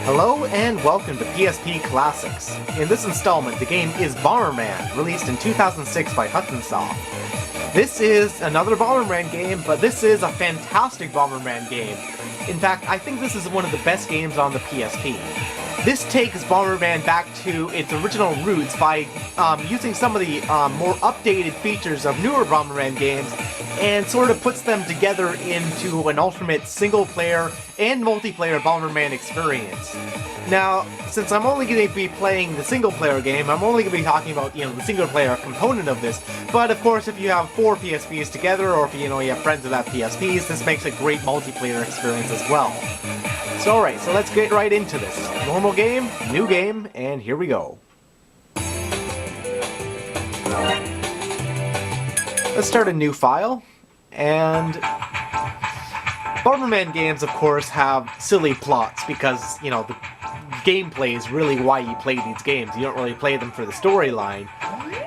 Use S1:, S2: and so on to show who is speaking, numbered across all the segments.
S1: Hello and welcome to PSP Classics. In this installment, the game is Bomberman, released in 2006 by Hudson Soft. This is another Bomberman game, but this is a fantastic Bomberman game. In fact, I think this is one of the best games on the PSP. This takes Bomberman back to its original roots by using some of the more updated features of newer Bomberman games and sort of puts them together into an ultimate single-player and multiplayer Bomberman experience. Now, since I'm only going to be playing the single-player game, I'm only going to be talking about, the single-player component of this, but of course if you have 4 PSPs together, or if you have friends that have PSPs, this makes a great multiplayer experience as well. So alright, so let's get right into this. Normal game, new game, and here we go. Let's start a new file, and Bomberman games, of course, have silly plots because, the gameplay is really why you play these games. You don't really play them for the storyline.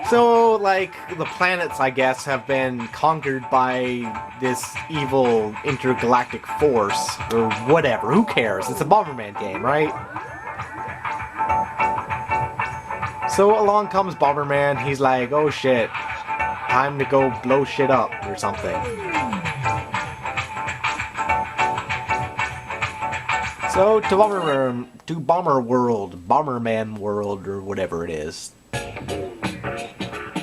S1: So, like, the planets, I guess, have been conquered by this evil intergalactic force, or whatever. Who cares? It's a Bomberman game, right? So along comes Bomberman. He's like, oh shit, time to go blow shit up, or something. So, to Bomberman World, or whatever it is.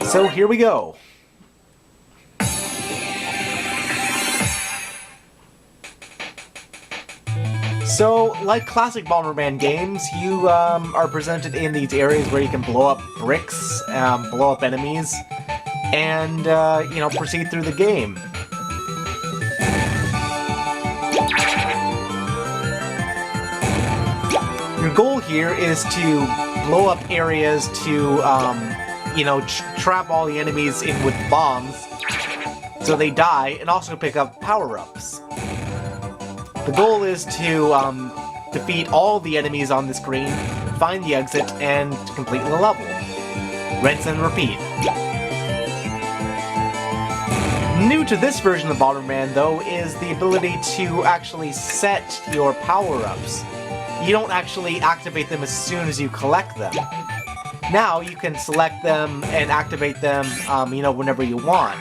S1: So, here we go. So, like classic Bomberman games, you are presented in these areas where you can blow up bricks, blow up enemies, and, proceed through the game. Your goal here is to blow up areas to, trap all the enemies in with bombs so they die, and also pick up power-ups. The goal is to defeat all the enemies on the screen, find the exit, and complete the level. Rinse and repeat. New to this version of Bomberman, though, is the ability to actually set your power-ups. You don't actually activate them as soon as you collect them. Now you can select them and activate them, whenever you want.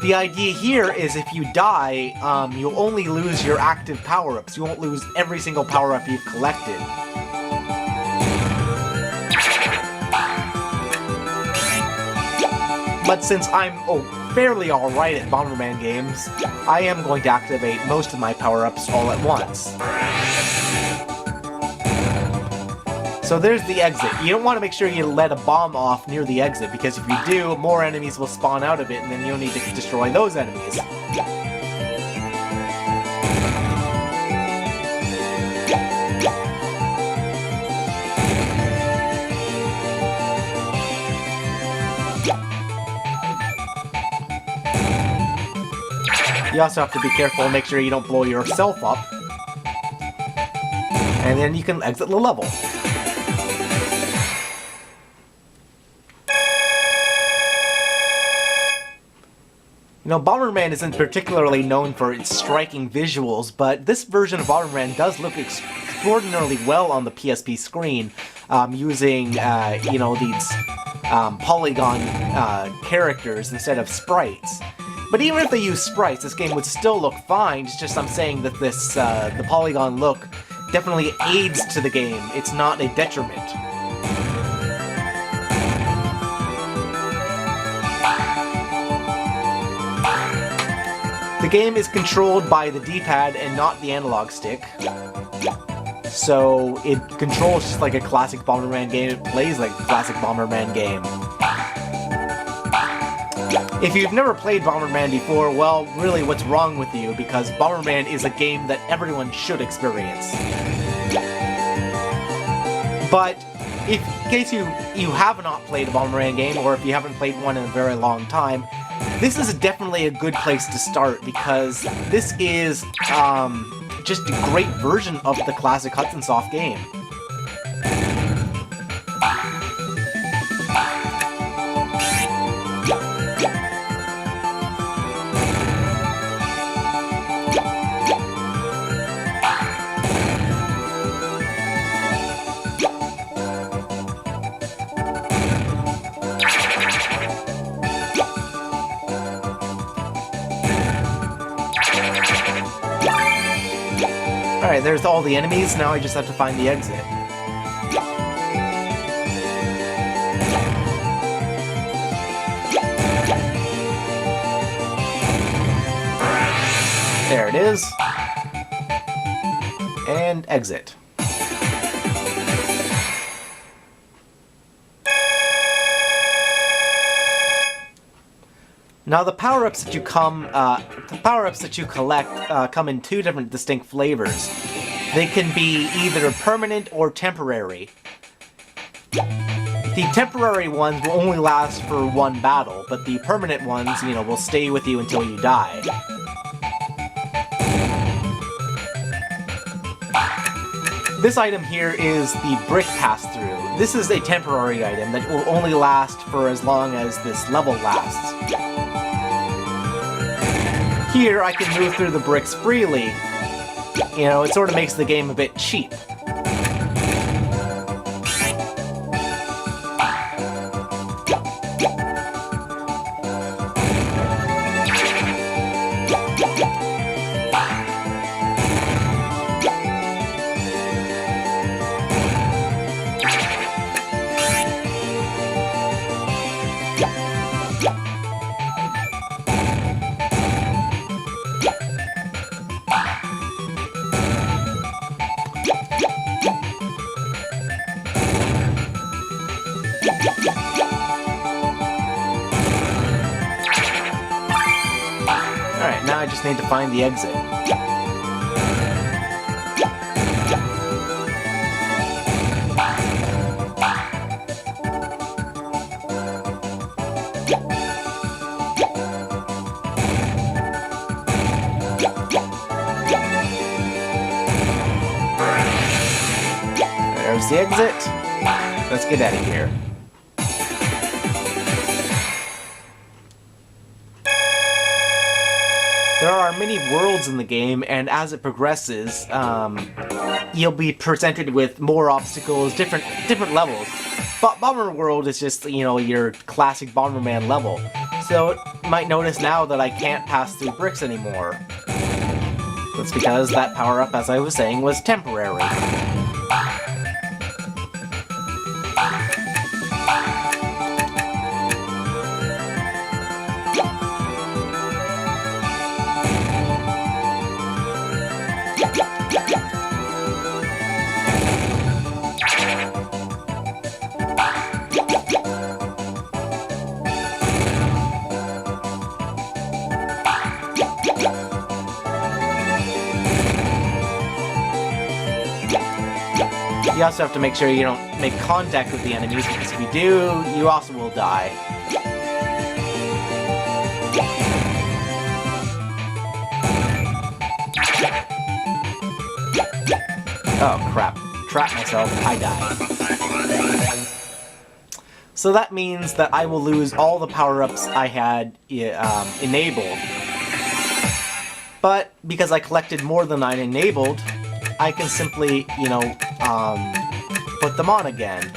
S1: The idea here is if you die, you'll only lose your active power-ups. You won't lose every single power-up you've collected. But since I'm fairly alright at Bomberman games, I am going to activate most of my power-ups all at once. So there's the exit. You don't want to make sure you let a bomb off near the exit, because if you do, more enemies will spawn out of it, and then you'll need to destroy those enemies. You also have to be careful and make sure you don't blow yourself up. And then you can exit the level. Bomberman isn't particularly known for its striking visuals, but this version of Bomberman does look extraordinarily well on the PSP screen, using, these polygon characters instead of sprites. But even if they use sprites, this game would still look fine. It's just I'm saying that this the polygon look definitely aids to the game. It's not a detriment. The game is controlled by the D-pad and not the analog stick. So it controls just like a classic Bomberman game. It plays like a classic Bomberman game. If you've never played Bomberman before, well, really what's wrong with you? Because Bomberman is a game that everyone should experience. But in case you have not played a Bomberman game, or if you haven't played one in a very long time, this is definitely a good place to start, because this is just a great version of the classic Hudson Soft game. Alright, there's all the enemies, now I just have to find the exit. There it is. And exit. Now the power-ups that you collect come in two different distinct flavors. They can be either permanent or temporary. The temporary ones will only last for one battle, but the permanent ones, will stay with you until you die. This item here is the brick pass-through. This is a temporary item that will only last for as long as this level lasts. Here, I can move through the bricks freely. It sort of makes the game a bit cheap. Alright, now I just need to find the exit. There's the exit. Let's get out of here. There are many worlds in the game, and as it progresses, you'll be presented with more obstacles, different levels. But Bomber World is just, your classic Bomberman level. So you might notice now that I can't pass through bricks anymore. That's because that power-up, as I was saying, was temporary. You also have to make sure you don't make contact with the enemies, because if you do, you also will die. Oh crap. Trap myself, I die. So that means that I will lose all the power-ups I had enabled. But because I collected more than I enabled, I can simply, put them on again.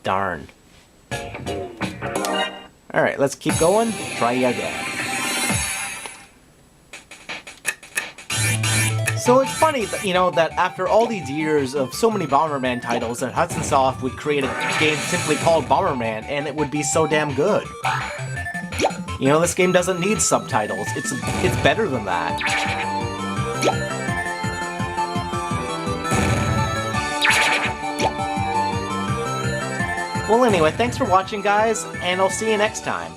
S1: Darn. Alright, let's keep going. Try again. So it's funny that, that after all these years of so many Bomberman titles, that Hudson Soft would create a game simply called Bomberman, and it would be so damn good. This game doesn't need subtitles. It's better than that. Well, anyway, thanks for watching, guys, and I'll see you next time.